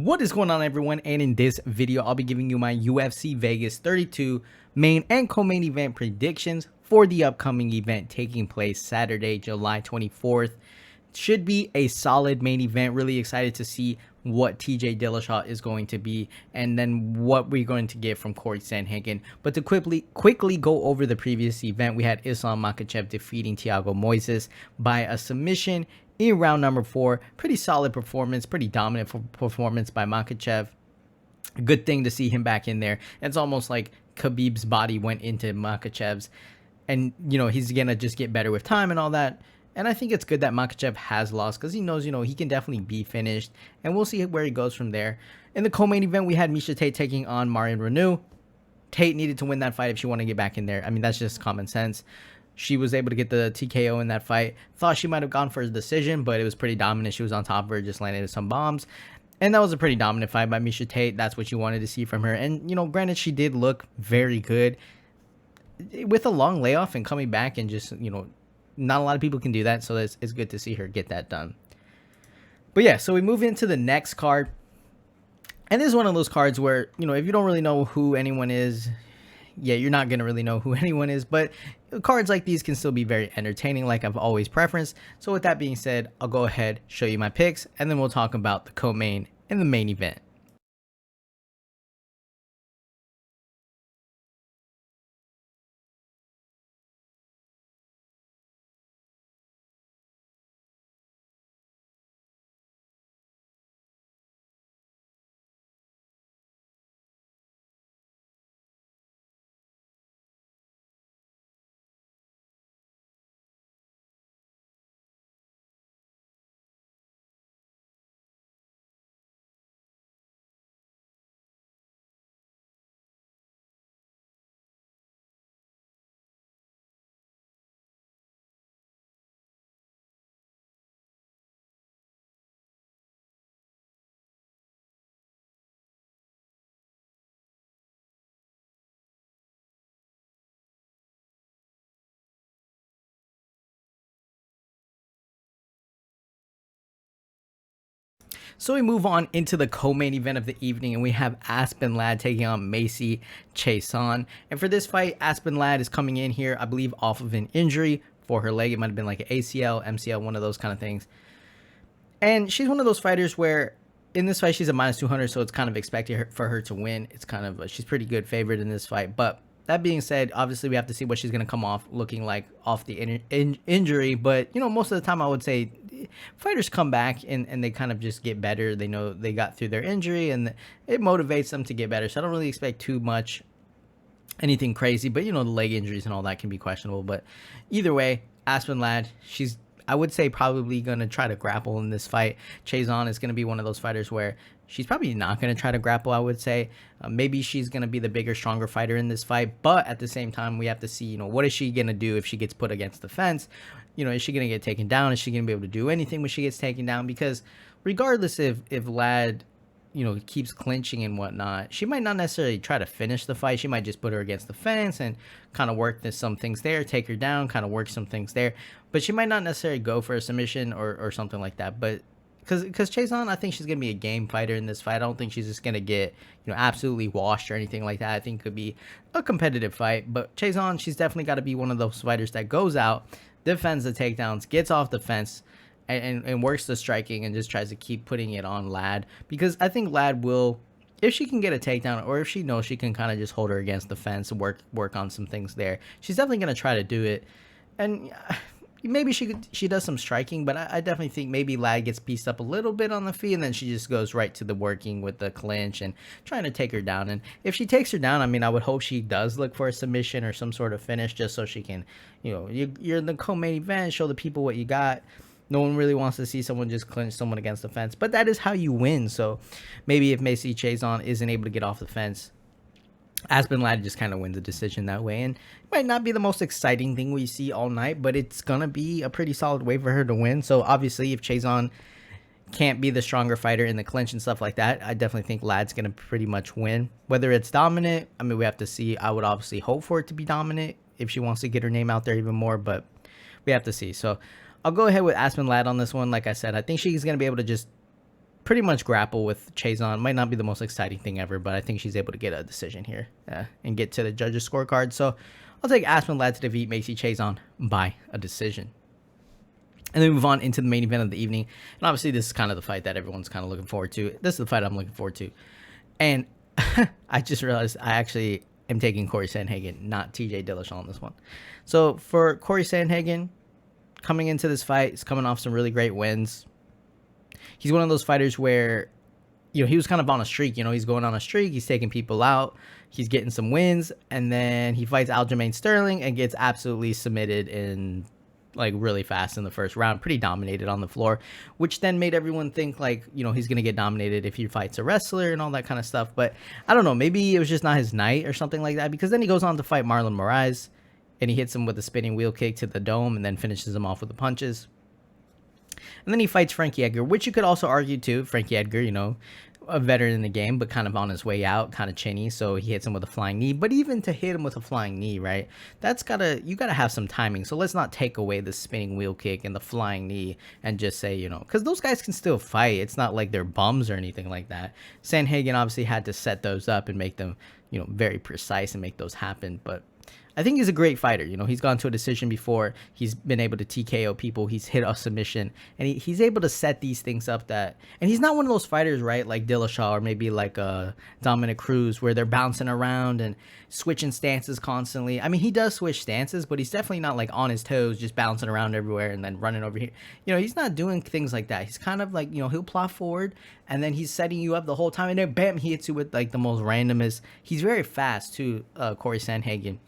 What is going on, everyone? And in this video I'll be giving you my UFC Vegas 32 main and co-main event predictions for the upcoming event taking place Saturday, July 24th. Should be a solid main event. Really excited to see what TJ Dillashaw is going to be and then what we're going to get from Corey Sandhagen. But to quickly go over the previous event, we had Islam Makhachev defeating Thiago Moises by a submission in round number 4. Pretty solid performance, pretty dominant performance by Makhachev. Good thing to see him back in there. It's almost like Khabib's body went into Makhachev's, and he's gonna just get better with time and all that. And I think it's good that Makhachev has lost because he knows, he can definitely be finished. And we'll see where he goes from there. In the co-main event, we had Miesha Tate taking on Marion Reneau. Tate needed to win that fight if she wanted to get back in there. I mean, that's just common sense. She was able to get the TKO in that fight. Thought she might have gone for a decision, but it was pretty dominant. She was on top of her, just landed some bombs. And that was a pretty dominant fight by Miesha Tate. That's what you wanted to see from her. And, granted, she did look very good. With a long layoff and coming back and just, not a lot of people can do that, so it's good to see her get that done. But yeah, so we move into the next card. And this is one of those cards where, if you don't really know who anyone is, yeah, you're not going to really know who anyone is. But cards like these can still be very entertaining, like I've always preferenced. So with that being said, I'll go ahead, show you my picks, and then we'll talk about the co-main and the main event. So we move on into the co-main event of the evening, and we have Asena Lad taking on MayanXC Chiasson. And for this fight, Asena Lad is coming in here, I believe, off of an injury for her leg. It might have been like an ACL, MCL, one of those kind of things. And she's one of those fighters where in this fight she's a minus 200, so it's kind of expected for her to win. It's kind of she's pretty good favored in this fight. But that being said, obviously we have to see what she's going to come off looking like off the injury. But, most of the time I would say fighters come back and they kind of just get better. They know they got through their injury and it motivates them to get better. So I don't really expect too much, anything crazy. But, the leg injuries and all that can be questionable. But either way, Asena Lad, she's, I would say, probably going to try to grapple in this fight. Chiasson is going to be one of those fighters where she's probably not going to try to grapple, I would say. Maybe she's going to be the bigger, stronger fighter in this fight. But at the same time, we have to see, what is she going to do if she gets put against the fence? Is she going to get taken down? Is she going to be able to do anything when she gets taken down? Because regardless if Lad, keeps clinching and whatnot, she might not necessarily try to finish the fight. She might just put her against the fence and kind of work some things there, take her down, kind of work some things there. But she might not necessarily go for a submission or something like that. But because Chiasson, I think she's going to be a game fighter in this fight. I don't think she's just going to get, absolutely washed or anything like that. I think it could be a competitive fight. But Chiasson, she's definitely got to be one of those fighters that goes out, defends the takedowns, gets off the fence, and works the striking and just tries to keep putting it on Lad. Because I think Lad will, if she can get a takedown or if she knows she can kind of just hold her against the fence and work on some things there, she's definitely going to try to do it. And maybe she does some striking, but I definitely think maybe Lad gets pieced up a little bit on the feet and then she just goes right to the working with the clinch and trying to take her down. And if she takes her down, I mean, I would hope she does look for a submission or some sort of finish just so she can, you're in the co-main event, show the people what you got. No one really wants to see someone just clinch someone against the fence, but that is how you win. So maybe if MayanXC Chiasson isn't able to get off the fence, Asena Lad just kind of wins the decision that way. And it might not be the most exciting thing we see all night, but it's going to be a pretty solid way for her to win. So obviously if Chiasson can't be the stronger fighter in the clinch and stuff like that, I definitely think Lad's going to pretty much win. Whether it's dominant, I mean, we have to see. I would obviously hope for it to be dominant if she wants to get her name out there even more, but we have to see. So I'll go ahead with Asena Lad on this one. Like I said, I think she's going to be able to just pretty much grapple with Chazon. Might not be the most exciting thing ever, but I think she's able to get a decision here and get to the judges' scorecard. So I'll take Aspen Lad to defeat MayanXC Chazon by a decision. And then we move on into the main event of the evening. And obviously, this is kind of the fight that everyone's kind of looking forward to. This is the fight I'm looking forward to. And I just realized I actually am taking Corey Sandhagen, not TJ Dillashaw on this one. So for Corey Sandhagen, coming into this fight, he's coming off some really great wins. He's one of those fighters where, you know, he was kind of on a streak. You know, he's going on a streak. He's taking people out. He's getting some wins. And then he fights Aljamain Sterling and gets absolutely submitted in, like, really fast in the first round. Pretty dominated on the floor, which then made everyone think, like, you know, he's going to get dominated if he fights a wrestler and all that kind of stuff. But I don't know. Maybe it was just not his night or something like that, because then he goes on to fight Marlon Moraes and he hits him with a spinning wheel kick to the dome and then finishes him off with the punches. And then he fights Frankie Edgar, which you could also argue too. Frankie Edgar, you know, a veteran in the game, but kind of on his way out, kind of chinny. So he hits him with a flying knee. But even to hit him with a flying knee, right? You gotta have some timing. So let's not take away the spinning wheel kick and the flying knee and just say, you know, because those guys can still fight. It's not like they're bums or anything like that. Sandhagen obviously had to set those up and make them, you know, very precise and make those happen. But I think he's a great fighter. You know, he's gone to a decision before. He's been able to TKO people. He's hit a submission. And he's able to set these things up that... And he's not one of those fighters, right, like Dillashaw or maybe like Dominic Cruz, where they're bouncing around and switching stances constantly. I mean, he does switch stances, but he's definitely not like on his toes, just bouncing around everywhere and then running over here. You know, he's not doing things like that. He's kind of like, you know, he'll plot forward and then he's setting you up the whole time. And then, bam, he hits you with like the most randomest... He's very fast, too, Corey Sandhagen.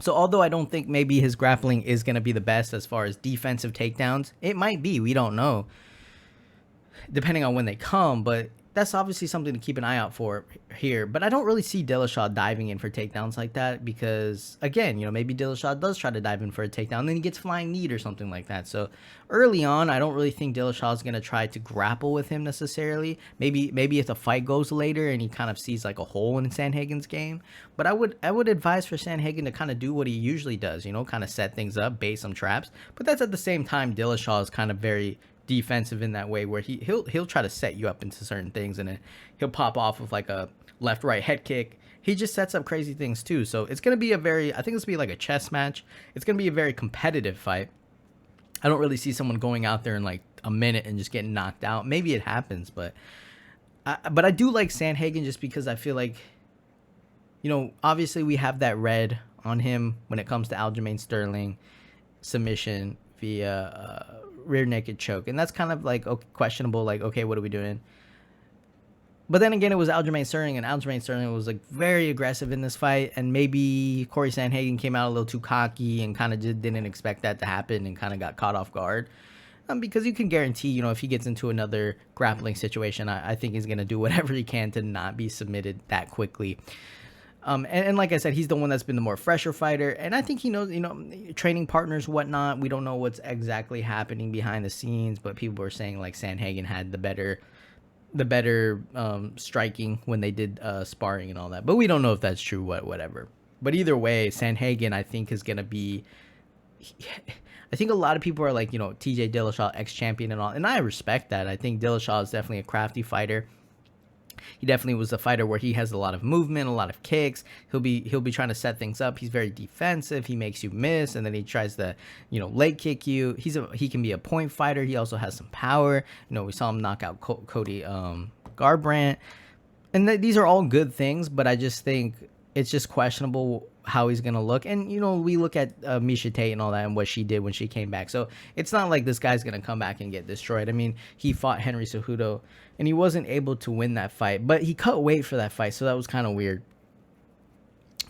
So although I don't think maybe his grappling is going to be the best as far as defensive takedowns, it might be. We don't know, depending on when they come. But that's obviously something to keep an eye out for here. But I don't really see Dillashaw diving in for takedowns like that because, again, you know, maybe Dillashaw does try to dive in for a takedown, and then he gets flying kneed or something like that. So early on, I don't really think Dillashaw is going to try to grapple with him necessarily. Maybe if the fight goes later and he kind of sees like a hole in Sandhagen's game. But I would advise for Sandhagen to kind of do what he usually does, you know, kind of set things up, bait some traps. But that's at the same time, Dillashaw is kind of very defensive in that way, where he'll try to set you up into certain things, and then he'll pop off with like a left right head kick. He just sets up crazy things too. So it's gonna be I think it's gonna be like a chess match. It's gonna be a very competitive fight. I don't really see someone going out there in like a minute and just getting knocked out. Maybe it happens, but I do like Sandhagen just because I feel like, you know, obviously we have that red on him when it comes to Aljamain Sterling submission via rear naked choke, and that's kind of like questionable. Like, okay, what are we doing? But then again, it was Aljamain Sterling, and Aljamain Sterling was like very aggressive in this fight, and maybe Corey Sandhagen came out a little too cocky and kind of just didn't expect that to happen and kind of got caught off guard. Because you can guarantee, you know, if he gets into another grappling situation, I think he's gonna do whatever he can to not be submitted that quickly. And like I said, he's the one that's been the more fresher fighter, and I think he knows, you know, training partners, whatnot. We don't know what's exactly happening behind the scenes, but people were saying like Sandhagen had the better striking when they did sparring and all that. But we don't know if that's true. Whatever. But either way, Sandhagen, I think, is gonna be. I think a lot of people are like, you know, TJ Dillashaw, ex-champion and all, and I respect that. I think Dillashaw is definitely a crafty fighter. He definitely was a fighter where he has a lot of movement, a lot of kicks. He'll be trying to set things up. He's very defensive. He makes you miss, and then he tries to, you know, leg kick you. He can be a point fighter. He also has some power. You know, we saw him knock out Cody Garbrandt, and these are all good things. But I just think it's just questionable how he's gonna look. And you know, we look at Miesha Tate and all that and what she did when she came back. So it's not like this guy's gonna come back and get destroyed. I mean, he fought Henry Cejudo and he wasn't able to win that fight, but he cut weight for that fight, so that was kind of weird.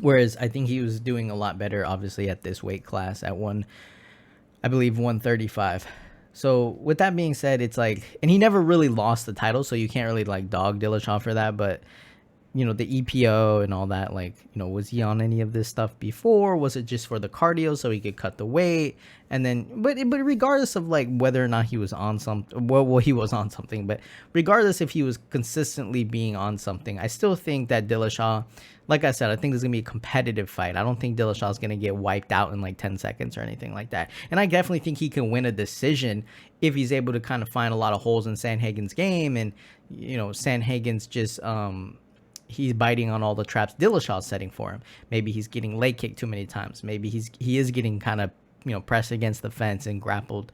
Whereas I think he was doing a lot better, obviously, at this weight class at I believe 135. So with that being said, it's like, and he never really lost the title, so you can't really like dog Dillashaw for that. But the EPO and all that, like, was he on any of this stuff before? Was it just for the cardio so he could cut the weight? And then, but regardless of like whether or not he was on something, well, he was on something, but regardless if he was consistently being on something, I still think that Dillashaw, like I said, I think this is going to be a competitive fight. I don't think Dillashaw is going to get wiped out in like 10 seconds or anything like that. And I definitely think he can win a decision if he's able to kind of find a lot of holes in Sandhagen's game. And, Sandhagen's just, he's biting on all the traps Dillashaw's setting for him. Maybe he's getting leg kicked too many times. Maybe he is getting kind of, pressed against the fence and grappled.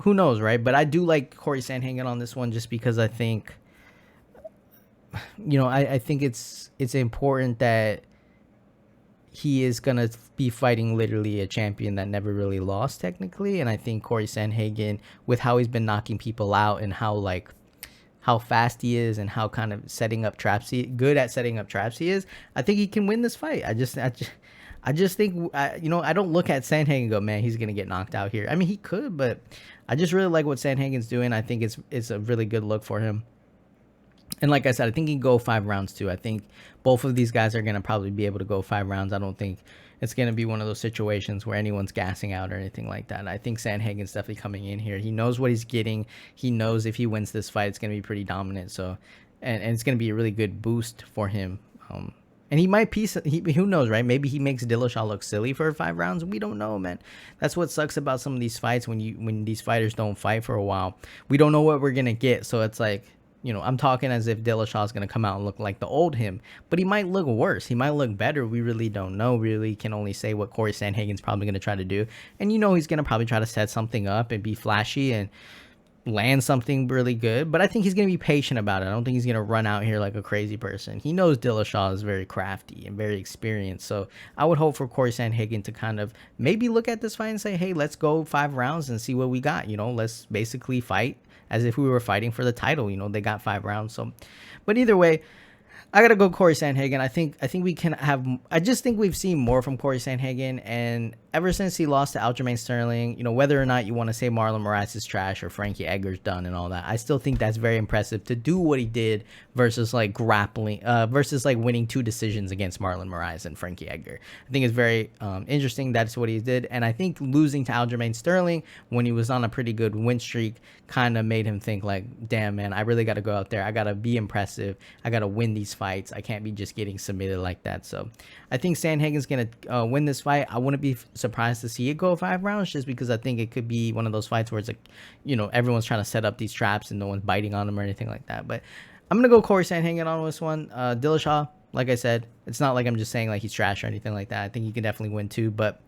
Who knows, right? But I do like Corey Sandhagen on this one just because I think, I think it's important that he is going to be fighting literally a champion that never really lost technically. And I think Corey Sandhagen, with how he's been knocking people out and how fast he is and how kind of good at setting up traps he is, I think he can win this fight. I just think, I don't look at Sandhagen and go, man, he's going to get knocked out here. I mean, he could, but I just really like what Sandhagen's doing. I think it's a really good look for him. And like I said, I think he can go 5 rounds too. I think both of these guys are going to probably be able to go 5 rounds. I don't think it's going to be one of those situations where anyone's gassing out or anything like that. I think Sandhagen's definitely coming in here. He knows what he's getting. He knows if he wins this fight, it's going to be pretty dominant. So, and it's going to be a really good boost for him. And he might who knows, right? Maybe he makes Dillashaw look silly for 5 rounds. We don't know, man. That's what sucks about some of these fights when these fighters don't fight for a while. We don't know what we're going to get. So it's like, I'm talking as if Dillashaw is going to come out and look like the old him, but he might look worse. He might look better. We really don't know. We really can only say what Corey Sandhagen's probably going to try to do. And he's going to probably try to set something up and be flashy and land something really good. But I think he's going to be patient about it. I don't think he's going to run out here like a crazy person. He knows Dillashaw is very crafty and very experienced. So I would hope for Corey Sandhagen to kind of maybe look at this fight and say, hey, let's go 5 rounds and see what we got. Let's basically fight as if we were fighting for the title. They got 5 rounds. So, but either way, I gotta go Corey Sandhagen. I think we can have. I just think we've seen more from Corey Sandhagen, and ever since he lost to Aljamain Sterling, whether or not you want to say Marlon Moraes is trash or Frankie Edgar's done and all that, I still think that's very impressive to do what he did versus like grappling, versus like winning 2 decisions against Marlon Moraes and Frankie Edgar. I think it's very interesting. That's what he did, and I think losing to Aljamain Sterling when he was on a pretty good win streak kind of made him think like, damn man, I really got to go out there. I got to be impressive. I got to win these fights. I can't be just getting submitted like that. So I think Sandhagen's going to win this fight. I wouldn't be surprised to see it go 5 rounds just because I think it could be one of those fights where it's like, everyone's trying to set up these traps and no one's biting on them or anything like that. But I'm going to go Corey Sandhagen on this one. Dillashaw, like I said, it's not like I'm just saying like he's trash or anything like that. I think he can definitely win too, but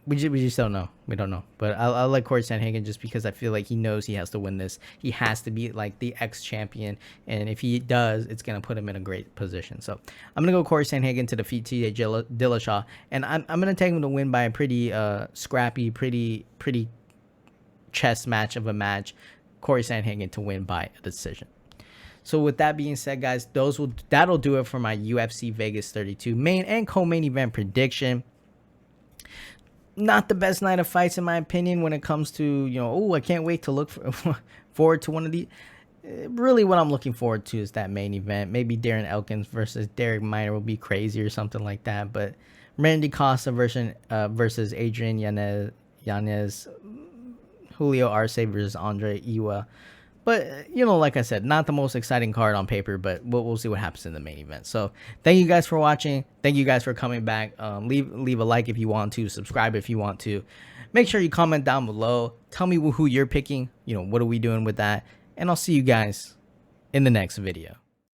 we just don't know. We don't know. But I like Corey Sandhagen just because I feel like he knows he has to win this. He has to be like the ex-champion. And if he does, it's going to put him in a great position. So I'm going to go Corey Sandhagen to defeat TJ Dillashaw. And I'm going to take him to win by a pretty scrappy, pretty chess match of a match. Corey Sandhagen to win by a decision. So with that being said, guys, that'll do it for my UFC Vegas 32 main and co-main event prediction. Not the best night of fights in my opinion when it comes to, I can't wait to look forward to one of these. Really what I'm looking forward to is that main event. Maybe Darren Elkins versus Derek Minor will be crazy or something like that. But Randy Costa versus Adrian Yanez, Julio Arce versus Andre Ewell. But, like I said, not the most exciting card on paper, but we'll see what happens in the main event. So thank you guys for watching. Thank you guys for coming back. Leave a like if you want to. Subscribe if you want to. Make sure you comment down below. Tell me who you're picking. What are we doing with that? And I'll see you guys in the next video.